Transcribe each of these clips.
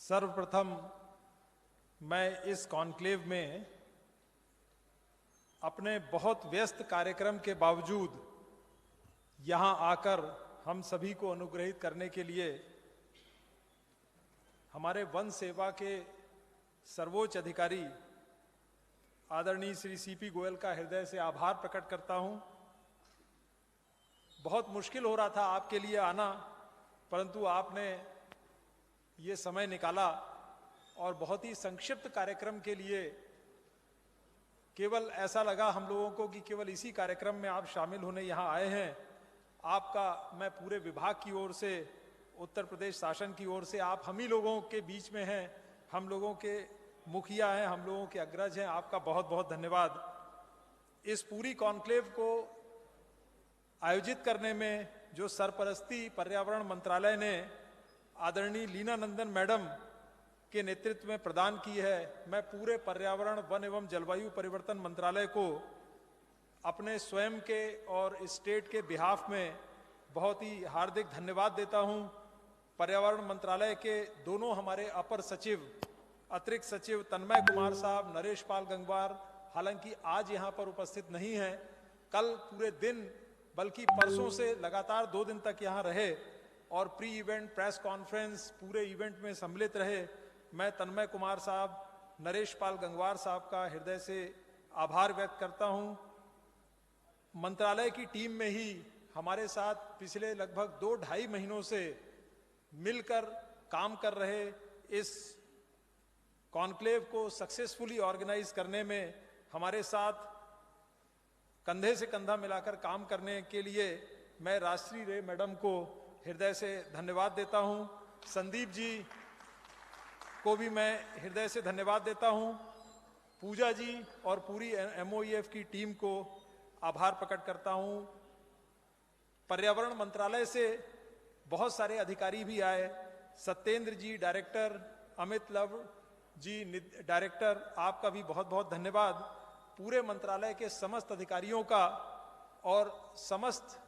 सर्वप्रथम मैं इस कॉन्क्लेव में अपने बहुत व्यस्त कार्यक्रम के बावजूद यहाँ आकर हम सभी को अनुग्रहित करने के लिए हमारे वन सेवा के सर्वोच्च अधिकारी आदरणीय श्री सीपी गोयल का हृदय से आभार प्रकट करता हूँ। बहुत मुश्किल हो रहा था आपके लिए आना, परंतु आपने ये समय निकाला और बहुत ही संक्षिप्त कार्यक्रम के लिए केवल ऐसा लगा हम लोगों को कि केवल इसी कार्यक्रम में आप शामिल होने यहाँ आए हैं। आपका मैं पूरे विभाग की ओर से, उत्तर प्रदेश शासन की ओर से, आप हम ही लोगों के बीच में हैं, हम लोगों के मुखिया हैं, हम लोगों के अग्रज हैं, आपका बहुत बहुत धन्यवाद। इस पूरी कॉन्क्लेव को आयोजित करने में जो सरपरस्ती पर्यावरण मंत्रालय ने आदरणीय लीना नंदन मैडम के नेतृत्व में प्रदान की है, मैं पूरे पर्यावरण, वन एवं जलवायु परिवर्तन मंत्रालय को अपने स्वयं के और स्टेट के बिहाफ में बहुत ही हार्दिक धन्यवाद देता हूं। पर्यावरण मंत्रालय के दोनों हमारे अपर सचिव, अतिरिक्त सचिव तन्मय कुमार साहब, नरेश पाल गंगवार, हालांकि आज यहाँ पर उपस्थित नहीं हैं, कल पूरे दिन बल्कि परसों से लगातार 2 दिन तक यहाँ रहे और प्री इवेंट प्रेस कॉन्फ्रेंस पूरे इवेंट में सम्मिलित रहे। मैं तन्मय कुमार साहब, नरेश पाल गंगवार साहब का हृदय से आभार व्यक्त करता हूँ। मंत्रालय की टीम में ही हमारे साथ पिछले लगभग 2-2.5 महीनों से मिलकर काम कर रहे इस कॉन्क्लेव को सक्सेसफुली ऑर्गेनाइज करने में हमारे साथ कंधे से कंधा मिलाकर काम करने के लिए मैं राजश्री रे मैडम को हृदय से धन्यवाद देता हूं। संदीप जी को भी मैं हृदय से धन्यवाद देता हूं। पूजा जी और पूरी MOEF की टीम को आभार प्रकट करता हूं। पर्यावरण मंत्रालय से बहुत सारे अधिकारी भी आए, सत्येंद्र जी डायरेक्टर, अमित लव जी डायरेक्टर, आपका भी बहुत बहुत धन्यवाद। पूरे मंत्रालय के समस्त अधिकारियों का और समस्त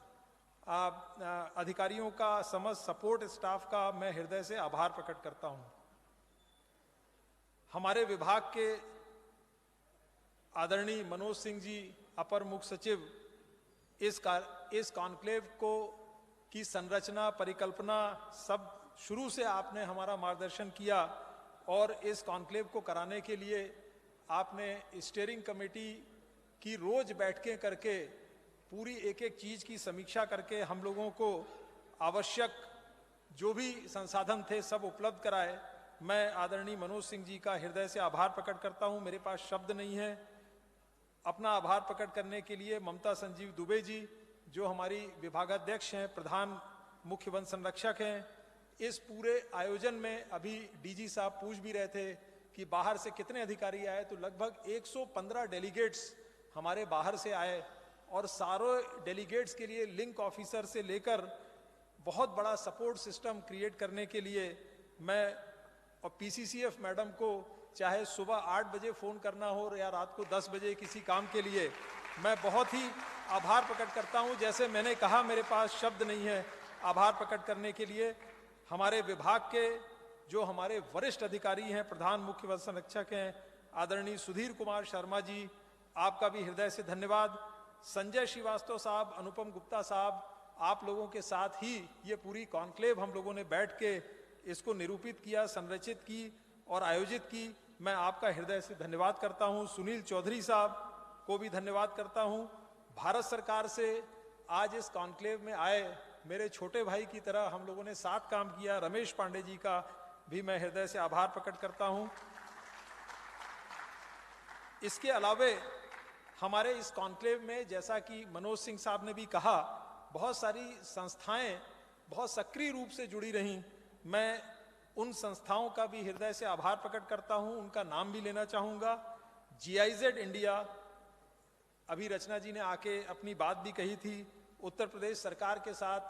अधिकारियों का, समस्त सपोर्ट स्टाफ का मैं हृदय से आभार प्रकट करता हूं। हमारे विभाग के आदरणीय मनोज सिंह जी, अपर मुख्य सचिव, इस कॉन्क्लेव को की संरचना, परिकल्पना सब शुरू से आपने हमारा मार्गदर्शन किया और इस कॉन्क्लेव को कराने के लिए आपने स्टीयरिंग कमेटी की रोज बैठकें करके पूरी एक एक चीज की समीक्षा करके हम लोगों को आवश्यक जो भी संसाधन थे सब उपलब्ध कराए। मैं आदरणीय मनोज सिंह जी का हृदय से आभार प्रकट करता हूं। मेरे पास शब्द नहीं है अपना आभार प्रकट करने के लिए। ममता संजीव दुबे जी जो हमारी विभागाध्यक्ष हैं, प्रधान मुख्य वन संरक्षक हैं, इस पूरे आयोजन में अभी डीजी साहब पूछ भी रहे थे कि बाहर से कितने अधिकारी आए, तो लगभग 115 डेलीगेट्स हमारे बाहर से आए और सारे डेलीगेट्स के लिए लिंक ऑफिसर से लेकर बहुत बड़ा सपोर्ट सिस्टम क्रिएट करने के लिए मैं और PCCF मैडम को चाहे सुबह 8 बजे फ़ोन करना हो या रात को 10 बजे किसी काम के लिए, मैं बहुत ही आभार प्रकट करता हूं। जैसे मैंने कहा मेरे पास शब्द नहीं है आभार प्रकट करने के लिए। हमारे विभाग के जो हमारे वरिष्ठ अधिकारी हैं, प्रधान मुख्य वन संरक्षक हैं आदरणीय सुधीर कुमार शर्मा जी, आपका भी हृदय से धन्यवाद। संजय श्रीवास्तव साहब, अनुपम गुप्ता साहब, आप लोगों के साथ ही ये पूरी कॉन्क्लेव हम लोगों ने बैठ के इसको निरूपित किया, संरचित की और आयोजित की। मैं आपका हृदय से धन्यवाद करता हूं। सुनील चौधरी साहब को भी धन्यवाद करता हूं। भारत सरकार से आज इस कॉन्क्लेव में आए मेरे छोटे भाई की तरह हम लोगों ने साथ काम किया, रमेश पांडे जी का भी मैं हृदय से आभार प्रकट करता हूं। इसके अलावे हमारे इस कॉन्क्लेव में, जैसा कि मनोज सिंह साहब ने भी कहा, बहुत सारी संस्थाएं बहुत सक्रिय रूप से जुड़ी रहीं। मैं उन संस्थाओं का भी हृदय से आभार प्रकट करता हूं, उनका नाम भी लेना चाहूंगा। GIZ इंडिया, अभी रचना जी ने आके अपनी बात भी कही थी, उत्तर प्रदेश सरकार के साथ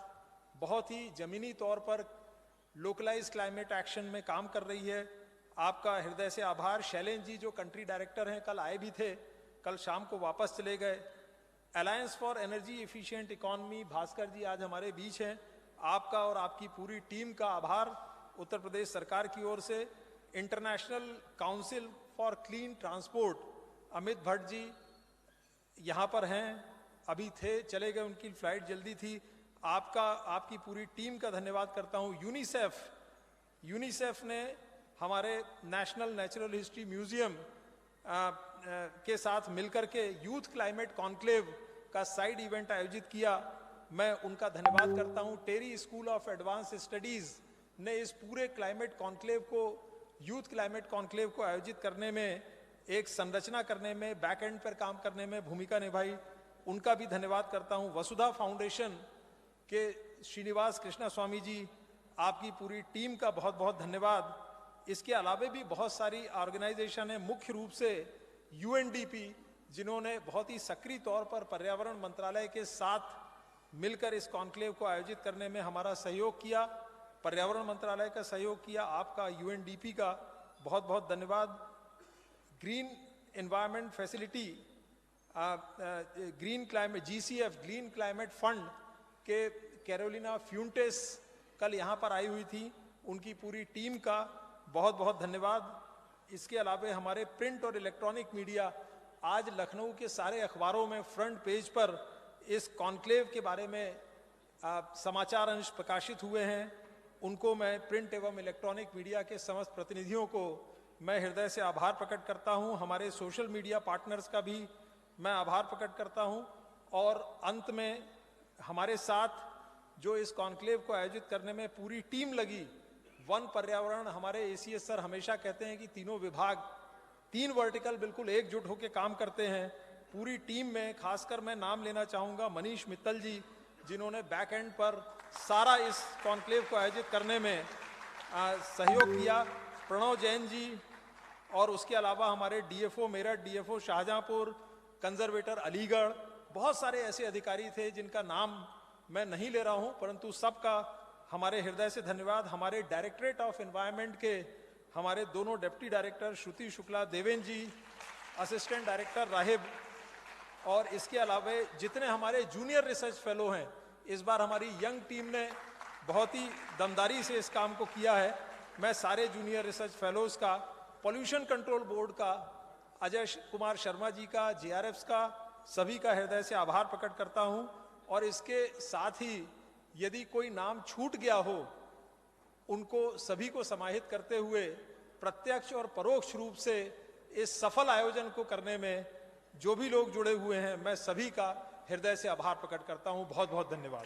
बहुत ही जमीनी तौर पर लोकलाइज क्लाइमेट एक्शन में काम कर रही है, आपका हृदय से आभार। शैलेंद्र जी जो कंट्री डायरेक्टर हैं, कल आए भी थे, कल शाम को वापस चले गए। Alliance for energy efficient economy, Bhaskar ji आज हमारे बीच हैं, आपका और आपकी पूरी टीम का आभार। उत्तर प्रदेश सरकार की ओर से international council for clean transport Amit Bhatt ji यहाँ पर हैं, अभी थे, चले गए, उनकी फ्लाइट जल्दी थी। आपकी पूरी टीम का धन्यवाद करता हूँ। यूनिसेफ ने हमारे नेशनल नेचुरल हिस्ट्री म्यूजियम के साथ मिलकर के यूथ क्लाइमेट कॉन्क्लेव का साइड इवेंट आयोजित किया, मैं उनका धन्यवाद करता हूँ। टेरी स्कूल ऑफ एडवांस स्टडीज ने इस पूरे क्लाइमेट कॉन्क्लेव को, यूथ क्लाइमेट कॉन्क्लेव को आयोजित करने में, एक संरचना करने में, बैक एंड पर काम करने में भूमिका निभाई, उनका भी धन्यवाद करता हूँ। वसुधा फाउंडेशन के श्रीनिवास कृष्णा स्वामी जी, आपकी पूरी टीम का बहुत बहुत धन्यवाद। इसके अलावा भी बहुत सारी ऑर्गेनाइजेशन है, मुख्य रूप से यूएनडीपी, जिन्होंने बहुत ही सक्रिय तौर पर पर्यावरण मंत्रालय के साथ मिलकर इस कॉन्क्लेव को आयोजित करने में हमारा सहयोग किया, पर्यावरण मंत्रालय का सहयोग किया, आपका यूएनडीपी का बहुत बहुत धन्यवाद। Green environment facility, green climate, GCF green climate fund के कैरोलिना फ्यूंटेस कल यहाँ पर आई हुई थी, उनकी पूरी टीम का बहुत बहुत धन्यवाद। इसके अलावा हमारे प्रिंट और इलेक्ट्रॉनिक मीडिया, आज लखनऊ के सारे अखबारों में फ्रंट पेज पर इस कॉन्क्लेव के बारे में समाचार अंश प्रकाशित हुए हैं, उनको मैं प्रिंट एवं इलेक्ट्रॉनिक मीडिया के समस्त प्रतिनिधियों को मैं हृदय से आभार प्रकट करता हूं। हमारे सोशल मीडिया पार्टनर्स का भी मैं आभार प्रकट करता हूं। और अंत में हमारे साथ जो इस कॉन्क्लेव को आयोजित करने में पूरी टीम लगी, वन, पर्यावरण, हमारे एसीएस सर हमेशा कहते हैं कि तीनों विभाग, 3 वर्टिकल बिल्कुल एकजुट होकर काम करते हैं। पूरी टीम में खासकर मैं नाम लेना चाहूँगा मनीष मित्तल जी, जिन्होंने बैक एंड पर सारा इस कॉन्क्लेव को आयोजित करने में सहयोग किया, प्रणव जैन जी, और उसके अलावा हमारे DFO Meerut, DFO Shahjahanpur, conservator Aligarh, बहुत सारे ऐसे अधिकारी थे जिनका नाम मैं नहीं ले रहा हूं, परंतु सबका हमारे हृदय से धन्यवाद। हमारे डायरेक्टरेट ऑफ एनवायरनमेंट के हमारे दोनों डिप्टी डायरेक्टर श्रुति शुक्ला देवेन जी, असिस्टेंट डायरेक्टर राहिब, और इसके अलावा जितने हमारे जूनियर रिसर्च फेलो हैं, इस बार हमारी यंग टीम ने बहुत ही दमदारी से इस काम को किया है। मैं सारे जूनियर रिसर्च फेलोज का, पॉल्यूशन कंट्रोल बोर्ड का, अजय कुमार शर्मा जी का, जेआरएफ का, सभी का हृदय से आभार प्रकट करता हूं। और इसके साथ ही यदि कोई नाम छूट गया हो, उनको सभी को समाहित करते हुए प्रत्यक्ष और परोक्ष रूप से इस सफल आयोजन को करने में जो भी लोग जुड़े हुए हैं, मैं सभी का हृदय से आभार प्रकट करता हूं। बहुत बहुत धन्यवाद।